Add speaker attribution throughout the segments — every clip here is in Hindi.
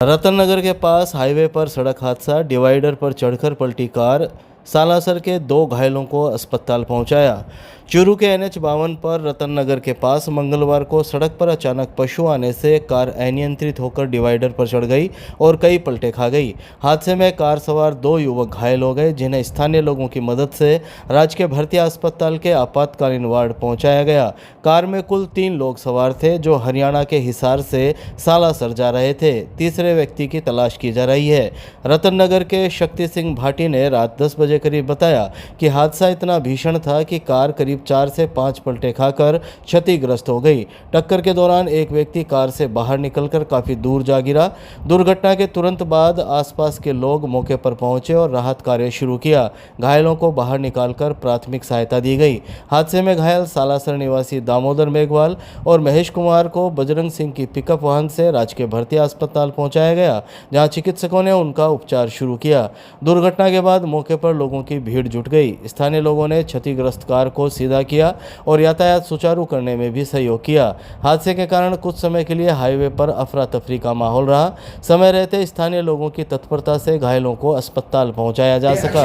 Speaker 1: रतन नगर के पास हाईवे पर सड़क हादसा, डिवाइडर पर चढ़कर पलटी कार, सालासर के 2 घायलों को अस्पताल पहुंचाया। चूरू के NH 52 पर रतन नगर के पास मंगलवार को सड़क पर अचानक पशु आने से कार अनियंत्रित होकर डिवाइडर पर चढ़ गई और कई पलटे खा गई। हादसे में कार सवार 2 युवक घायल हो गए, जिन्हें स्थानीय लोगों की मदद से राजकीय भर्ती अस्पताल के आपातकालीन वार्ड पहुंचाया गया। कार में कुल 3 लोग सवार थे, जो हरियाणा के हिसार से सालासर जा रहे थे। तीसरे व्यक्ति की तलाश की जा रही है। रतन नगर के शक्ति सिंह भाटी ने रात 10 बजे करीब बताया कि हादसा इतना भीषण था कि कार करीब 4 से 5 पलटे खाकर क्षतिग्रस्त हो गई। टक्कर के दौरान एक व्यक्ति कार से बाहर निकलकर काफी दूर जा गिरा। दुर्घटना के तुरंत बाद आसपास के लोग मौके पर पहुंचे और राहत कार्य शुरू किया। घायलों को बाहर निकालकर प्राथमिक सहायता दी गई। हादसे में घायल सालासर निवासी दामोदर मेघवाल और महेश कुमार को बजरंग सिंह की पिकअप वाहन से राजकीय भर्ती अस्पताल पहुंचाया गया, जहां चिकित्सकों ने उनका उपचार शुरू किया। दुर्घटना के बाद मौके पर लोगों की भीड़ जुट गई। स्थानीय लोगों ने क्षतिग्रस्त कार को सीधा किया और यातायात सुचारू करने में भी सहयोग किया। हादसे के कारण कुछ समय के लिए हाईवे पर अफरा तफरी का माहौल रहा। समय रहते स्थानीय लोगों की तत्परता से घायलों को अस्पताल पहुंचाया जा सका।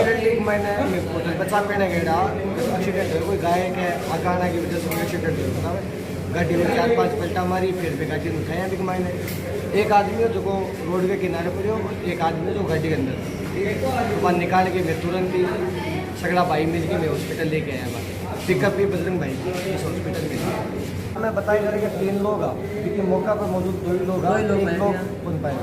Speaker 2: गाड़ी में 4-5 पलटा मारी, फिर भी गाड़ी में खाया भी मैंने। एक आदमी हो जो रोड के किनारे पर हो, एक आदमी जो गाड़ी के अंदर वहाँ निकाल के मैं तुरंत ही सगड़ा भाई मिल के मैं हॉस्पिटल लेके आया। पिकअप भी बजरंग भाई इस हॉस्पिटल में हमें बताया जा रहा है कि 3 लोग आ, क्योंकि मौका पर मौजूद 2 ही लोग बन पाए।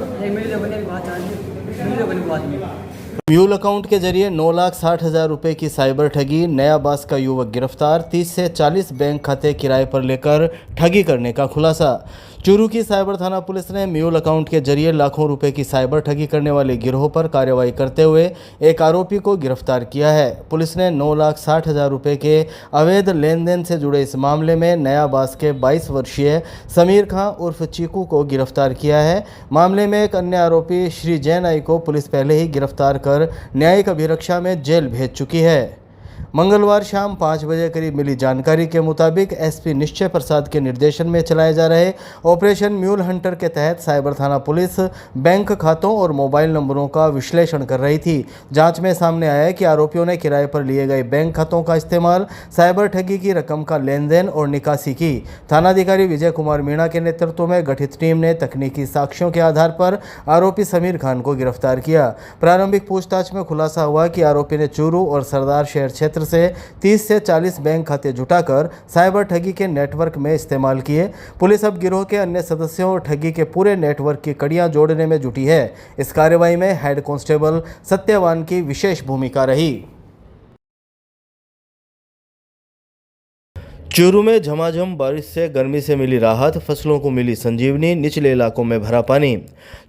Speaker 1: म्यूल अकाउंट के जरिए 9,60,000 रुपए की साइबर ठगी, नया बास का युवक गिरफ्तार। 30 से 40 बैंक खाते किराए पर लेकर ठगी करने का खुलासा। चूरू की साइबर थाना पुलिस ने म्यूल अकाउंट के जरिए लाखों रुपए की साइबर ठगी करने वाले गिरोह पर कार्रवाई करते हुए एक आरोपी को गिरफ्तार किया है। पुलिस ने 9,60,000 रुपए के अवैध लेन देन से जुड़े इस मामले में नया बास के 22 वर्षीय समीर खां उर्फ चीकू को गिरफ्तार किया है। मामले में एक अन्य आरोपी श्री जैन आई को पुलिस पहले ही गिरफ्तार कर न्यायिक अभिरक्षा में जेल भेज चुकी है। मंगलवार शाम 5 बजे करीब मिली जानकारी के मुताबिक SP निश्चय प्रसाद के निर्देशन में चलाए जा रहे ऑपरेशन म्यूल हंटर के तहत साइबर थाना पुलिस बैंक खातों और मोबाइल नंबरों का विश्लेषण कर रही थी। जांच में सामने आया कि आरोपियों ने किराए पर लिए गए बैंक खातों का इस्तेमाल साइबर ठगी की रकम का लेन देन और निकासी की। थानाधिकारी विजय कुमार मीणा के नेतृत्व में गठित टीम ने तकनीकी साक्ष्यों के आधार पर आरोपी समीर खान को गिरफ्तार किया। प्रारंभिक पूछताछ में खुलासा हुआ कि आरोपी ने चूरू और सरदार शहर क्षेत्र से 30 से 40 बैंक खाते जुटाकर साइबर ठगी के नेटवर्क में इस्तेमाल किए। पुलिस अब गिरोह के अन्य सदस्यों और ठगी के पूरे नेटवर्क की कड़ियां जोड़ने में जुटी है। इस कार्रवाई में हेड कांस्टेबल सत्यवान की विशेष भूमिका रही। चूरू में झमाझम बारिश से गर्मी से मिली राहत, फसलों को मिली संजीवनी, निचले इलाकों में भरा पानी।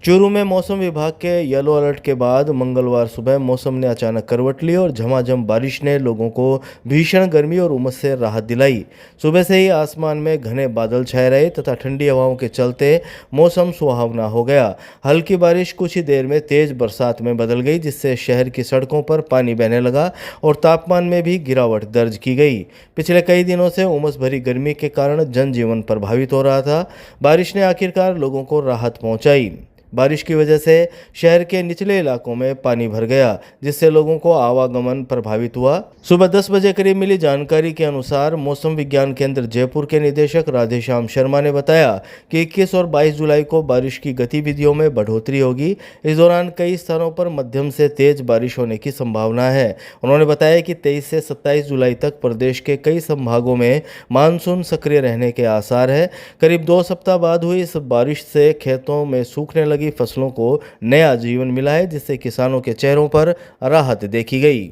Speaker 1: चूरू में मौसम विभाग के येलो अलर्ट के बाद मंगलवार सुबह मौसम ने अचानक करवट ली और झमाझम बारिश ने लोगों को भीषण गर्मी और उमस से राहत दिलाई। सुबह से ही आसमान में घने बादल छाए रहे तथा ठंडी हवाओं के चलते मौसम सुहावना हो गया। हल्की बारिश कुछ ही देर में तेज बरसात में बदल गई, जिससे शहर की सड़कों पर पानी बहने लगा और तापमान में भी गिरावट दर्ज की गई। पिछले कई दिनों से उमस भरी गर्मी के कारण जनजीवन प्रभावित हो रहा था। बारिश ने आखिरकार लोगों को राहत पहुंचाई। बारिश की वजह से शहर के निचले इलाकों में पानी भर गया, जिससे लोगों को आवागमन प्रभावित हुआ। सुबह 10 बजे करीब मिली जानकारी के अनुसार मौसम विज्ञान केंद्र जयपुर के निदेशक राधेश्याम शर्मा ने बताया कि 21 और 22 जुलाई को बारिश की गतिविधियों में बढ़ोतरी होगी। इस दौरान कई स्थानों पर मध्यम से तेज बारिश होने की संभावना है। उन्होंने बताया कि 23 से 27 जुलाई तक प्रदेश के कई संभागों में मानसून सक्रिय रहने के आसार है। करीब 2 सप्ताह बाद हुई इस बारिश से खेतों में सूखने लगी फसलों को नया जीवन मिला है, जिससे किसानों के चेहरों पर राहत देखी गई।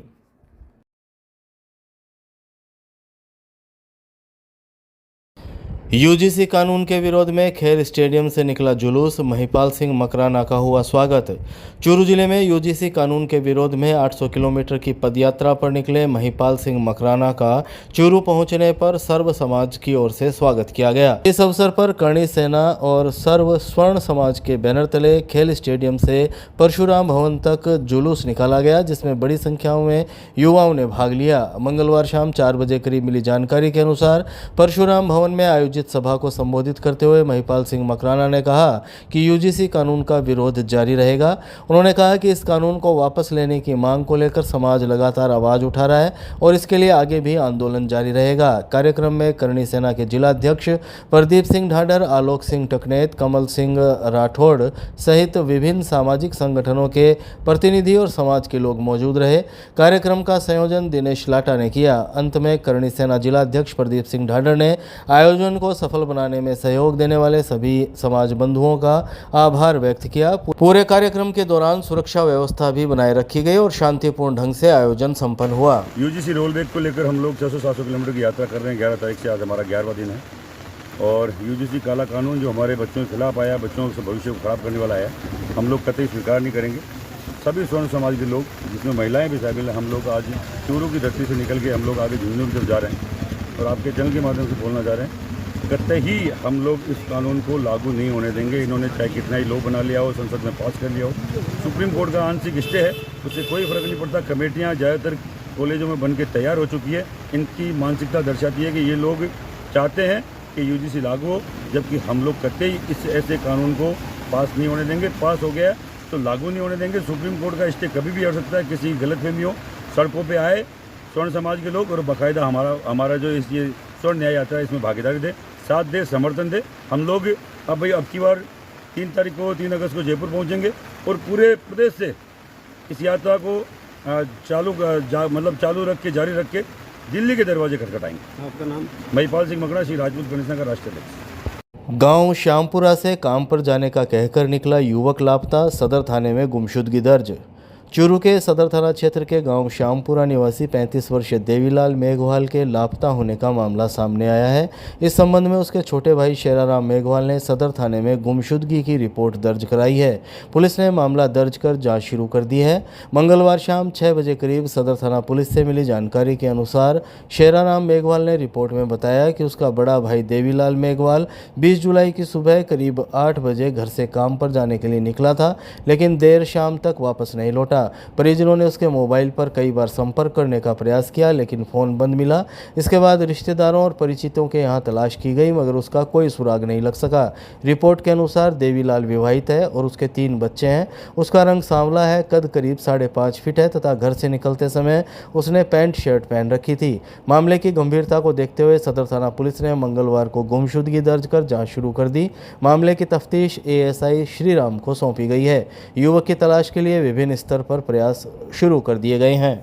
Speaker 1: यूजीसी कानून के विरोध में खेल स्टेडियम से निकला जुलूस, महिपाल सिंह मकराना का हुआ स्वागत। चूरू जिले में यूजीसी कानून के विरोध में 800 किलोमीटर की पदयात्रा पर निकले महिपाल सिंह मकराना का चूरू पहुंचने पर सर्व समाज की ओर से स्वागत किया गया। इस अवसर पर करणी सेना और सर्व स्वर्ण समाज के बैनर तले खेल स्टेडियम से परशुराम भवन तक जुलूस निकाला गया, जिसमें बड़ी संख्या में युवाओं ने भाग लिया। मंगलवार शाम 4 बजे करीब मिली जानकारी के अनुसार परशुराम भवन में आयोजित आयोजित सभा को संबोधित करते हुए महिपाल सिंह मकराना ने कहा कि यूजीसी कानून का विरोध जारी रहेगा। उन्होंने कहा कि इस कानून को वापस लेने की मांग को लेकर समाज लगातार आवाज उठा रहा है और इसके लिए आगे भी आंदोलन जारी रहेगा। कार्यक्रम में करणी सेना के जिलाध्यक्ष प्रदीप सिंह ढाडर, आलोक सिंह टकनेत, कमल सिंह राठौड़ सहित विभिन्न सामाजिक संगठनों के प्रतिनिधि और समाज के लोग मौजूद रहे। कार्यक्रम का संयोजन दिनेश लाटा ने किया। अंत में करणी सेना जिलाध्यक्ष प्रदीप सिंह ढाडर ने आयोजन को सफल बनाने में सहयोग देने वाले सभी समाज बंधुओं का आभार व्यक्त किया। पूरे कार्यक्रम के दौरान सुरक्षा व्यवस्था भी बनाए रखी गई और शांतिपूर्ण ढंग से आयोजन संपन्न हुआ।
Speaker 3: यूजीसी रोलबैक को लेकर हम लोग 600-700 किलोमीटर की यात्रा कर रहे हैं। 11 तारीख से आज हमारा 11वां दिन है और यूजीसी काला कानून जो हमारे बच्चों के खिलाफ आया, बच्चों के भविष्य को खराब करने वाला है, हम लोग कतई स्वीकार नहीं करेंगे। सभी स्वर्ण समाज के लोग, जिसमें महिलाएं भी शामिल हैं, हम लोग आज चूरू की धरती से निकल के हम लोग आगे झुंझुनू की तरफ जा रहे हैं और आपके चैनल के माध्यम से बोलना चाह रहे हैं, कतई हम लोग इस कानून को लागू नहीं होने देंगे। इन्होंने चाहे कितना ही लॉ बना लिया हो, संसद में पास कर लिया हो, सुप्रीम कोर्ट का आंशिक स्टे है, उससे कोई फर्क नहीं पड़ता। कमेटियाँ ज़्यादातर कॉलेजों में बन के तैयार हो चुकी है। इनकी मानसिकता दर्शाती है कि ये लोग चाहते हैं कि यूजीसी लागू हो, जबकि हम लोग कतई इस ऐसे कानून को पास नहीं होने देंगे। पास हो गया तो लागू नहीं होने देंगे। सुप्रीम कोर्ट का स्टे कभी भी हो सकता है। किसी गलतफहमी हो, सड़कों पे आए स्वर्ण समाज के लोग और बाकायदा हमारा जो इस ये स्वर्ण न्याय यात्रा है इसमें भागीदारी दे, साथ दे, समर्थन दे। हम लोग अब की बार 3 तारीख को 3 अगस्त को जयपुर पहुंचेंगे और पूरे प्रदेश से इस यात्रा को चालू रख के, जारी रख के दिल्ली के दरवाजे खटखटाएंगे।
Speaker 2: आपका नाम?
Speaker 3: महिपाल सिंह मकराना, श्री राजपूत कनिष्ठा का राष्ट्रीय अध्यक्ष।
Speaker 1: गांव श्यामपुरा से काम पर जाने का कहकर निकला युवक लापता, सदर थाने में गुमशुदगी दर्ज। चूरू के सदर थाना क्षेत्र के गांव श्यामपुरा निवासी 35 वर्षीय देवीलाल मेघवाल के लापता होने का मामला सामने आया है। इस संबंध में उसके छोटे भाई शेराराम मेघवाल ने सदर थाने में गुमशुदगी की रिपोर्ट दर्ज कराई है। पुलिस ने मामला दर्ज कर जांच शुरू कर दी है। मंगलवार शाम 6 बजे करीब सदर थाना पुलिस से मिली जानकारी के अनुसार शेराराम मेघवाल ने रिपोर्ट में बताया कि उसका बड़ा भाई देवीलाल मेघवाल 20 जुलाई की सुबह करीब 8 बजे घर से काम पर जाने के लिए निकला था, लेकिन देर शाम तक वापस नहीं लौटा। परिजनों ने उसके मोबाइल पर कई बार संपर्क करने का प्रयास किया, लेकिन फ़ोन बंद मिला। इसके बाद रिश्तेदारों और परिचितों के यहाँ तलाश की गई, मगर उसका कोई सुराग नहीं लग सका। रिपोर्ट के अनुसार देवीलाल विवाहित है और उसके 3 बच्चे हैं। उसका रंग सांवला है, कद करीब 5.5 फीट है तथा घर से निकलते समय उसने पैंट शर्ट पहन रखी थी। मामले की गंभीरता को देखते हुए सदर थाना पुलिस ने मंगलवार को गुमशुदगी दर्ज कर जाँच शुरू कर दी। मामले की तफ्तीश ASI श्रीराम को सौंपी गई है। युवक की तलाश के लिए विभिन्न स्तर पर प्रयास शुरू कर दिए गए हैं।